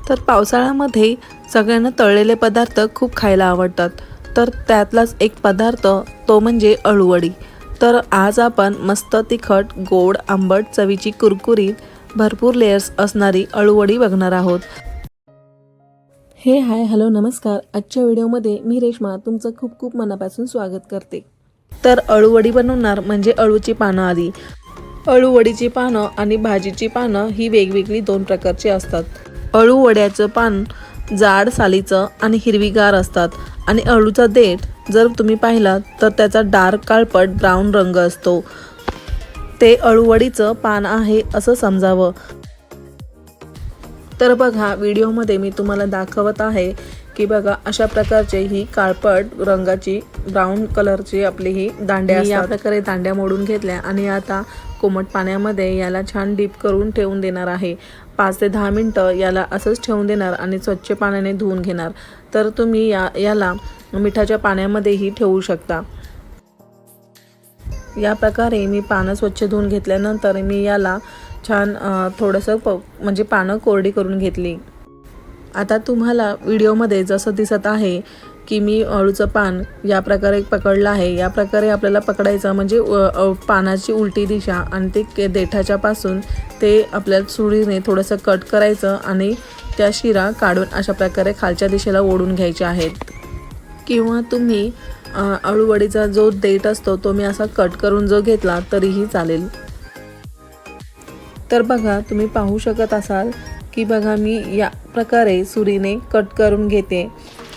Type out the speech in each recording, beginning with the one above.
तर पावसाळ्यामध्ये सगळ्यांना तळलेले पदार्थ खूप खायला आवडतात। तर त्यातलाच एक पदार्थ तो म्हणजे अळूवडी। तर आज आपण मस्त तिखट गोड आंबट चवीची कुरकुरीत भरपूर लेयर्स असणारी अळूवडी बघणार आहोत। हे हाय हॅलो नमस्कार। आजच्या व्हिडिओमध्ये मी रेश्मा तुमचं खूप खूप मनापासून स्वागत करते। तर अळूवडी बनवणार म्हणजे अळूची पानं आली। अळूवडीची पानं आणि भाजीची पानं ही वेगवेगळी दोन प्रकारची असतात। अळू वड्याचं पान जाड सालीचं आणि हिरवीगार असतात आणि अळूचा देठ जर तुम्ही पाहिलात तर त्याचा डार्क काळपट ब्राऊन रंग असतो। ते अळूवडीचं पान आहे असं समजावं। तर बघा व्हिडिओमध्ये मी तुम्हाला दाखवत आहे की बघा अशा प्रकारचे ही काळपट रंगाची ब्राऊन कलरची आपली ही दांड्या असतात। या प्रकारे दांड्या मोडून घेतल्या आणि आता कोमट पाण्यामध्ये याला छान डीप करून ठेवून देणार आहे। 5 ते 10 मिनिटं याला असंच ठेवून देणार आणि स्वच्छ पाण्याने धुवून घेणार। तर तुम्ही याला मिठाच्या पाण्यामध्येही ठेवू शकता। या प्रकारे मी पानं स्वच्छ धुवून घेतल्यानंतर मी याला छान थोडंसं म्हणजे पानं कोरडी करून घेतली। आता तुम्हाला व्हिडिओमध्ये जसं दिसत आहे की मी अळूचं पान या प्रकारे पकडलं आहे। या प्रकारे आपल्याला पकडायचं म्हणजे पानाची उलटी दिशा आणि ते देठाच्या पासून ते आपल्या सुरीने थोडंसं कट करायचं आणि त्या शिरा काढून अशा प्रकारे खालच्या दिशेला ओढून घ्यायचे आहेत। किंवा तुम्ही अळूवडीचा जो देठ असतो तो मी असा कट करून जो घेतला तरीही चालेल। तर बघा तुम्ही पाहू शकत असाल की बघा मी या प्रकारे सुरीने कट करून घेते।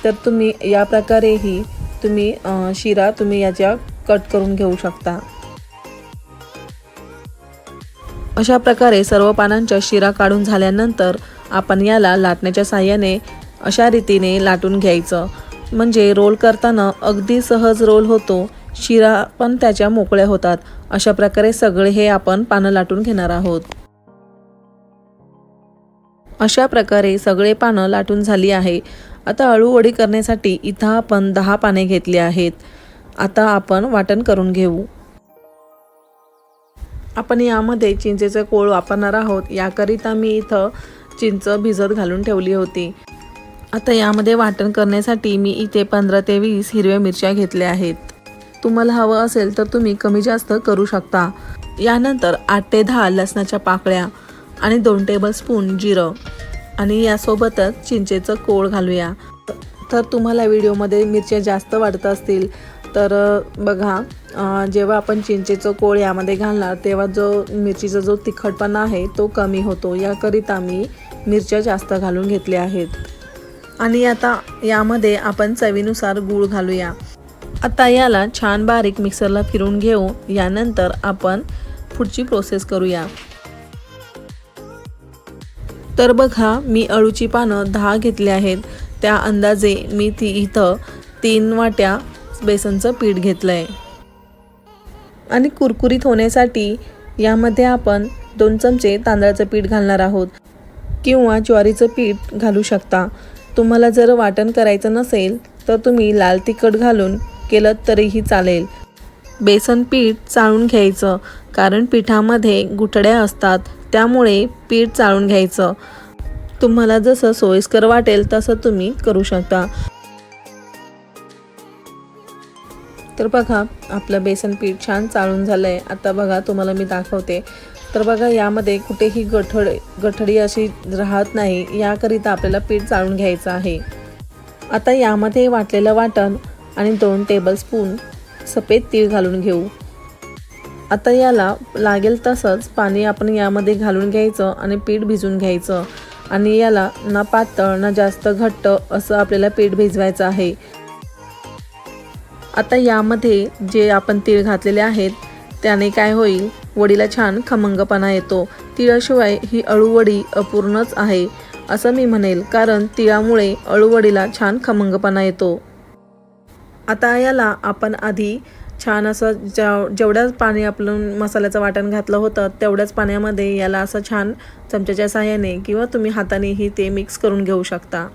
तर तुम्ही या प्रकारेही तुम्ही शिरा तुम्ही याच्या कट करून घेऊ शकता। अशा प्रकारे सर्व पानांच्या शिरा काढून झाल्यानंतर आपण याला लाटण्याच्या साहाय्याने अशा रीतीने लाटून घ्यायचं म्हणजे रोल करताना अगदी सहज रोल होतो। शिरा पण त्याच्या मोकळ्या होतात। अशा प्रकारे सगळे हे आपण पानं लाटून घेणार आहोत। अशा प्रकारे सगळे पानं लाटून झाली आहे। आता अळूवडी करण्यासाठी इथं आपण 10 पाने घेतली आहेत। आता आपण वाटण करून घेऊ। आपण यामध्ये चिंचेचं कोळ वापरणार आहोत। याकरिता मी इथं चिंच भिजत घालून ठेवली होती। आता यामध्ये वाटण करण्यासाठी मी इथे 15 ते 20 हिरव्या मिरच्या घेतल्या आहेत। तुम्हाला हवं असेल तर तुम्ही कमी जास्त करू शकता। यानंतर 8 ते 10 लसणाच्या पाकळ्या आणि 2 टेबलस्पून जिरं आणि यासोबतच चिंचेचं कोळ घालूया। तर तुम्हाला व्हिडिओमध्ये मिरच्या जास्त वाटत असतील तर बघा जेव्हा आपण चिंचेचं कोळ यामध्ये घालणार तेव्हा जो मिरचीचा जो तिखटपणा आहे तो कमी होतो। याकरिता मी मिरच्या जास्त घालून घेतल्या आहेत। आणि आता यामध्ये आपण चवीनुसार गूळ घालूया। आता याला छान बारीक मिक्सरला फिरून घेऊ। यानंतर आपण पुढची प्रोसेस करूया। तर बघा मी अळूची पानं 10 घेतली आहेत। त्या अंदाजे मी इथं 3 वाट्या बेसनचं पीठ घेतलंय आणि कुरकुरीत होण्यासाठी यामध्ये आपण 2 चमचे तांदळाचं पीठ घालणार आहोत किंवा ज्वारीचं पीठ घालू शकता। तुम्हाला जर वाटण करायचं नसेल तर तुम्ही लाल तिखट घालून केलं तरीही चालेल। बेसन पीठ चाळून घ्यायचं कारण पिठामध्ये गुठळ्या असतात त्यामुळे पीठ चाळून घ्यायचं। तुम्हाला जसं सोयीस्कर वाटेल तसं तुम्ही करू शकता। तर बघा आपलं बेसन पीठ छान चाळून झालंय। आता बघा तुम्हाला मी दाखवते। तर बघा यामध्ये कुठेही गठडी अशी राहत नाही। याकरिता आपल्याला पीठ चाळून घ्यायचं आहे। आता यामध्ये वाटलेलं वाटण आणि 2 टेबलस्पून सफेद तीळ घालून घेऊ। आता याला लागेल तसंच पाणी आपण यामध्ये घालून घ्यायचं आणि पीठ भिजून घ्यायचं आणि याला ना पातळ ना जास्त घट्ट असं आपल्याला पीठ भिजवायचं आहे। आता यामध्ये जे आपण तीळ घातलेले आहेत त्याने काय होईल वडीला छान खमंगपणा येतो। तिळाशिवाय ही अळूवडी अपूर्णच आहे असं मी म्हणेल कारण तिळामुळे अळूवडीला छान खमंगपणा येतो। आता याला आपण आधी छान असं जेवढ्याच पाणी आपण मसाल्याचं वाटण घातलं होतं तेवढ्याच पाण्यामध्ये याला असं छान चमच्याच्या साहाय्याने किंवा तुम्ही हातानेही ते मिक्स करून घेऊ शकता।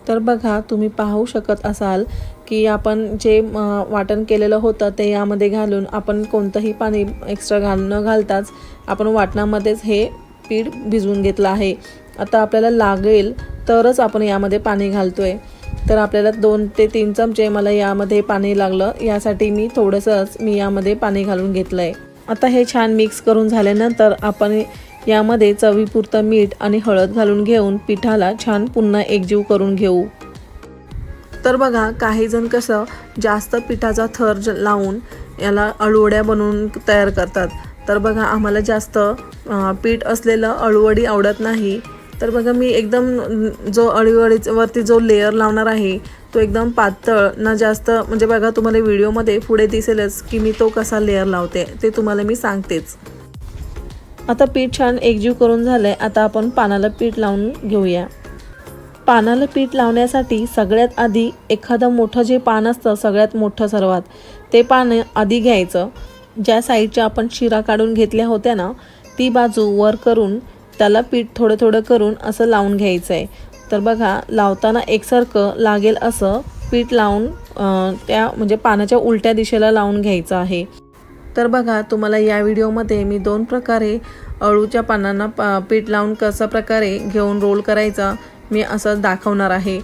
तर बघा तुम्ही पाहू शकत असाल की आपण जे वाटण केलेलं होतं ते यामध्ये घालून आपण कोणतंही पाणी एक्स्ट्रा न घालताच आपण वाटणामध्येच हे पीठ भिजवून घेतलं आहे। आता आपल्याला लागेल तरच आपण यामध्ये पाणी घालतोय। तर आपल्याला 2 ते 3 चमचे मला यामध्ये पाणी लागलं, यासाठी मी थोडंसंच यामध्ये पाणी घालून घेतलं आहे। आता हे छान मिक्स करून झाल्यानंतर आपण यामध्ये चवीपुरतं मीठ आणि हळद घालून घेऊन पिठाला छान पुन्हा एकजीव करून घेऊ। तर बघा, काही जण कसं जास्त पिठाचा थर लावून याला अळूवड्या बनवून तयार करतात। तर बघा, आम्हाला जास्त पीठ असलेलं अळूवडी आवडत नाही। तर बघा, मी एकदम जो अळूवडीवरती जो लेयर लावणार आहे तो एकदम पातळ ना जास्त, म्हणजे बघा तुम्हाला व्हिडिओमध्ये पुढे दिसेलच की मी तो कसा लेयर लावते, ते तुम्हाला मी सांगतेच। आता पीठ छान एकजीव करून झालंय। आता आपण पानाला पीठ लावून घेऊया। पानाला पीठ लावण्यासाठी सगळ्यात आधी एखादं मोठं जे पान असतं, सगळ्यात मोठं सर्वात, ते पान आधी घ्यायचं। ज्या साईडच्या आपण शिरा काढून घेतल्या होत्या ना, ती बाजू वर करून त्याला पीठ थोडं थोडं करून असं लावून घ्यायचं आहे। तर बघा, लावताना एकसारखं लागेल असं पीठ लावून त्या म्हणजे पानाच्या उलट्या दिशेला लावून घ्यायचं आहे। तर बघा, तुम्हाला या व्हिडिओमध्ये मी 2 प्रकारे अळूच्या पानांना पीठ लावून कसा प्रकारे घेऊन रोल करायचा मी असं दाखवणार आहे।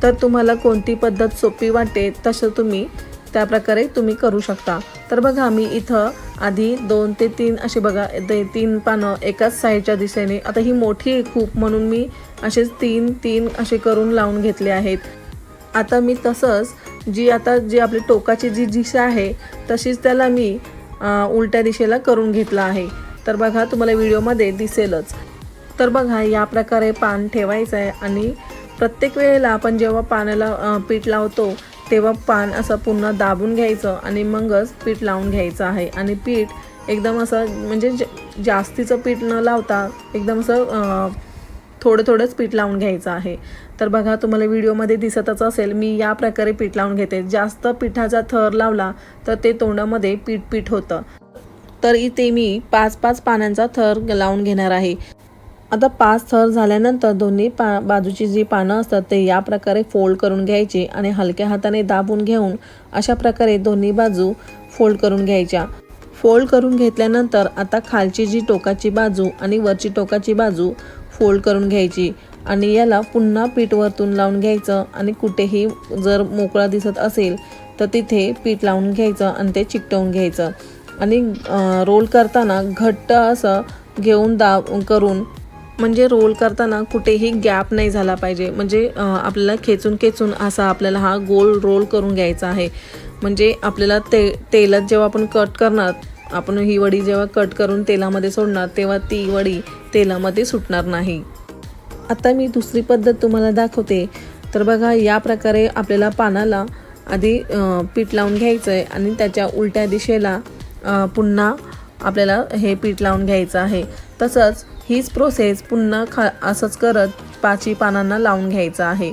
तर तुम्हाला कोणती पद्धत सोपी वाटते तसं तुम्ही त्या प्रकारे तुम्ही करू शकता। तर बघा, मी इथं आधी 2 ते 3 असे बघा 3 पानं एकाच साईडच्या दिशेने, आता ही मोठी आहे खूप म्हणून मी असेच 3 असे करून लावून घेतले आहेत। आता मी तसंच जी आपली टोकाची जी दिशा आहे तशीच त्याला मी उलट्या दिशेला करून घेतला आहे। तर बघा, तुम्हाला व्हिडिओमध्ये दिसेलच। तर बघा, या प्रकारे पान ठेवायचं आहे आणि प्रत्येक वेळेला आपण जेव्हा पानाला पीठ लावतो तेव्हा पान असं पुन्हा दाबून घ्यायचं आणि मगच पीठ लावून घ्यायचं आहे। आणि पीठ एकदम असं म्हणजे जास्तीचं पीठ न लावता एकदम असं थोडंच पीठ लावून घ्यायचं आहे। तर बघा, तुम्हाला व्हिडिओमध्ये दिसतच असेल मी या प्रकारे पीठ लावून घेते। जास्त पिठाचा थर लावला तर ते तोंडामध्ये पीठ होतं। तर इथे मी 5 पानांचा थर लावून घेणार आहे। आता 5 थर झाल्यानंतर दोन्ही बाजूची जी पानं असतात ते या प्रकारे फोल्ड करून घ्यायची आणि हलक्या हाताने दाबून घेऊन अशा प्रकारे दोन्ही बाजू फोल्ड करून घ्यायच्या। फोल्ड करून घेतल्यानंतर आता खालची जी टोकाची बाजू आणि वरची टोकाची बाजू फोल्ड करून घ्यायची आणि याला पुन्हा पीठ वरतून लावून घ्यायचं आणि कुठेही जर मोकळा दिसत असेल तर तिथे पीठ लावून घ्यायचं आणि ते चिकटवून घ्यायचं आणि रोल करताना घट्ट असं घेऊन करून, म्हणजे रोल करताना कुठेही गॅप नाही झाला पाहिजे। म्हणजे आपल्याला खेचून असा आपल्याला हा गोल रोल करून घ्यायचा आहे। म्हणजे आपल्याला तेलात जेव्हा आपण कट करणार, आपण ही वडी जेव्हा कट करून तेलामध्ये सोडणार तेव्हा ती वडी तेलामध्ये सुटणार नाही। आता मी दुसरी पद्धत तुम्हाला दाखवते। तर बघा, या प्रकारे आपल्याला पानाला आधी पीठ लावून घ्यायचं आहे आणि त्याच्या उलट्या दिशेला पुन्हा आपल्याला हे पीठ लावून घ्यायचं आहे। तसंच हीच प्रोसेस पुन्हा असंच करत 5 पानांना लावून घ्यायचं आहे।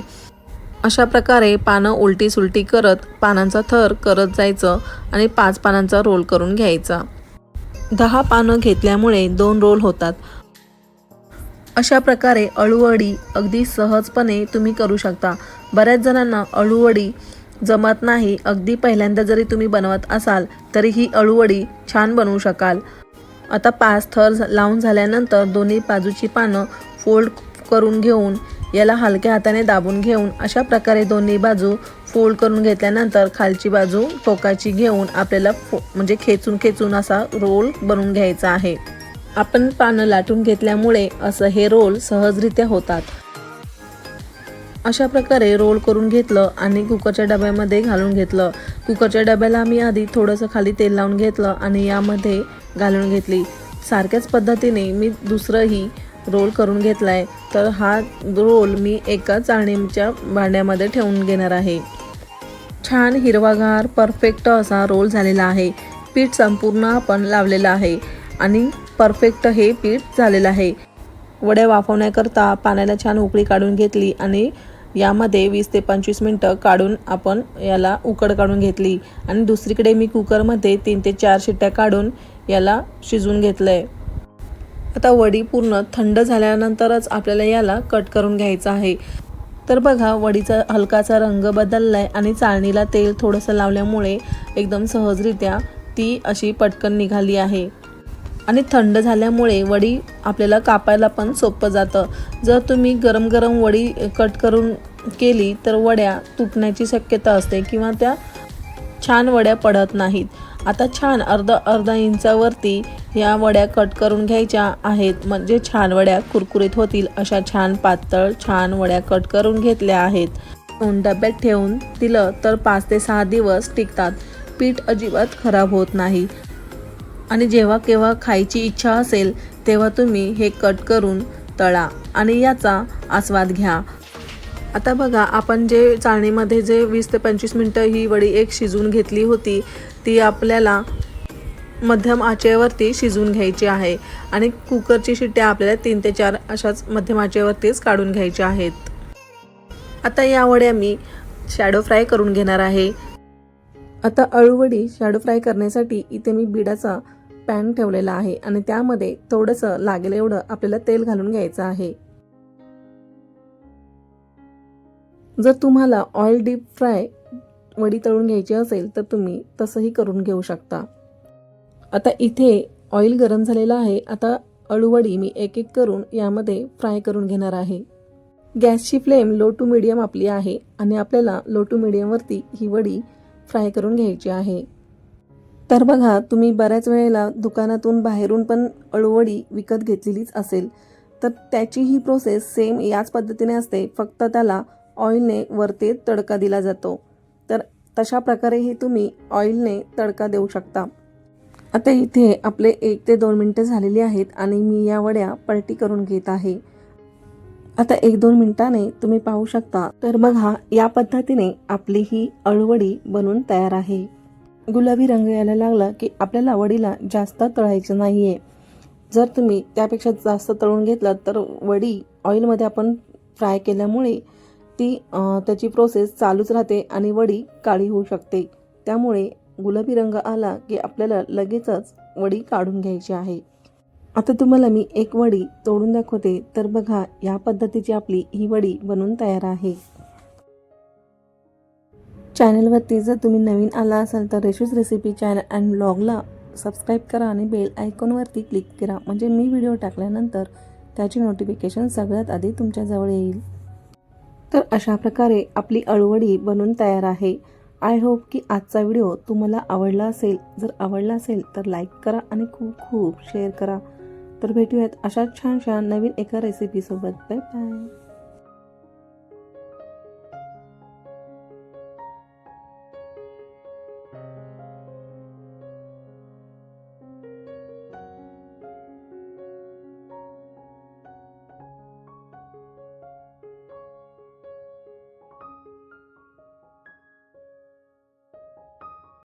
अशा प्रकारे पानं उलटी सुलटी करत पानांचा थर करत जायचं आणि 5 पानांचा रोल करून घ्यायचा। 10 पानं घेतल्यामुळे 2 रोल होतात। अशा प्रकारे अळूवडी अगदी सहजपणे तुम्ही करू शकता। बऱ्याच जणांना अळूवडी जमत नाही, अगदी पहिल्यांदा जरी तुम्ही बनवत असाल तरी ही अळूवडी छान बनवू शकाल। आता 5 थर लावून झाल्यानंतर दोन्ही बाजूची पानं फोल्ड करून घेऊन याला हलक्या हाताने दाबून घेऊन अशा प्रकारे दोन्ही बाजू फोल्ड करून घेतल्यानंतर खालची बाजू टोकाची घेऊन आपल्याला म्हणजे खेचून असा रोल बनवून घ्यायचा आहे। आपण पानं लाटून घेतल्यामुळे असं हे रोल सहजरित्या होतात। अशा प्रकारे रोल करून घेतलं आणि कुकरच्या डब्यामध्ये घालून घेतलं। कुकरच्या डब्याला मी आधी थोडंसं खाली तेल लावून घेतलं आणि यामध्ये घालून घेतली। सारख्याच पद्धतीने मी दुसरंही रोल करून घेतला आहे। तर हा रोल मी एका चाळणीच्या भांड्यामध्ये ठेवून घेणार आहे। छान हिरवागार परफेक्ट असा रोल झालेला आहे। पीठ संपूर्ण आपण लावलेलं आहे आणि परफेक्ट हे पीठ झालेलं आहे। वड्या वाफवण्याकरता पाण्याला छान उकळी काढून घेतली आणि यामध्ये 20 ते 25 मिनिटं काढून आपण याला उकड काढून घेतली आणि दुसरीकडे मी कुकरमध्ये 3 ते 4 शिट्ट्या काढून याला शिजवून घेतलंय। आता वडी पूर्ण थंड झाल्यानंतरच आपल्याला याला कट करून घ्यायचं आहे। तर बघा, वडीचा हलकासा रंग बदललाय आणि चाळणीला तेल थोडंसं लावल्यामुळे एकदम सहजरित्या ती अशी पटकन निघाली आहे। आणि थंड झाल्यामुळे वडी आपल्याला कापायला पण सोपं जातं. जर तुम्ही गरम गरम वडी कट करून केली तर वड्या तुटण्याची शक्यता असते किंवा त्या छान वड्या पडत नाहीत. आता छान अर्धा इंचावरती या वड्या कट करून घ्यायच्या आहेत, म्हणजे छान वड्या कुरकुरीत होतील. अशा छान पातळ छान वड्या कट करून घेतल्या आहेत. डब्यात ठेवून दिलं तर 5 ते 6 दिवस टिकतात. पीठ अजिबात खराब होत नाही. आणि जेव्हा केव्हा खायची इच्छा असेल तेव्हा तुम्ही हे कट करून तळा आणि याचा आस्वाद घ्या. आता बघा, आपण जे चाळणीमध्ये जे 20 ते 25 मिनटं ही वडी एक शिजवून घेतली होती, ती आपल्याला मध्यम आचेवरती शिजवून घ्यायची आहे. आणि कुकरची शिट्ट्या आपल्याला 3 ते 4 अशाच मध्यम आचेवरतीच काढून घ्यायच्या आहेत. आता या वड्या मी शॅडो फ्राय करून घेणार आहे. आता अळूवडी शॅडो फ्राय करण्यासाठी इथे मी बिडाचा पॅन ठेवलेला आहे आणि त्यामध्ये थोडंसं लागेल एवढं आपल्याला तेल घालून घ्यायचं आहे. जर तुम्हाला ऑइल डीप फ्राय वडी तळून घ्यायची असेल तर तुम्ही तसंही करून घेऊ शकता. आता इथे ऑइल गरम झालेलं आहे. आता अळूवडी मी एक एक करून यामध्ये फ्राय करून घेणार आहे. गॅसची फ्लेम लो टू मीडियम आपली आहे आणि आपल्याला लो टू मीडियमवरती ही वडी फ्राय करून घ्यायची आहे. तर बघा, तुम्ही बऱ्याच वेळेला दुकानातून बाहेरून पण अळूवडी विकत घेतलेलीच असेल, तर त्याची ही प्रोसेस सेम याच पद्धतीने असते, फक्त त्याला ऑइलने वरती तडका दिला जातो. तर तशा प्रकारेही तुम्ही ऑइलने तडका देऊ शकता. आता इथे आपले 1 ते 2 मिनटं झालेली आहेत आणि मी या वड्या पलटी करून घेत आहे. आता 1-2 मिनिटाने तुम्ही पाहू शकता. तर बघा, या पद्धतीने आपली ही अळूवडी बनून तयार आहे. गुलाबी रंग यायला लागला की आपल्याला वडीला जास्त तळायचं नाही आहे. जर तुम्ही त्यापेक्षा जास्त तळून घेतलं तर वडी ऑइलमध्ये आपण फ्राय केल्यामुळे ती त्याची प्रोसेस चालूच राहते आणि वडी काळी होऊ शकते. त्यामुळे गुलाबी रंग आला की आपल्याला लगेचच वडी काढून घ्यायची आहे. आता तुम्हाला मी एक वडी तोडून दाखवते. तर बघा, या पद्धतीची आपली ही वडी बनून तयार आहे. चॅनलवरती जर तुम्ही नवीन आला असाल तर Reshu's recipe channel and ब्लॉगला subscribe करा आणि बेल आयकॉनवरती क्लिक करा, म्हणजे मी व्हिडिओ टाकल्यानंतर त्याची नोटिफिकेशन सगळ्यात आधी तुमच्याजवळ येईल. तर अशा प्रकारे आपली अळूवडी बनून तयार आहे. आय होप की आजचा व्हिडिओ तुम्हाला आवडला असेल. जर आवडला असेल तर लाईक करा आणि खूप खूप शेअर करा. तर भेटूयात अशा छान नवीन एका रेसिपीसोबत. Bye bye.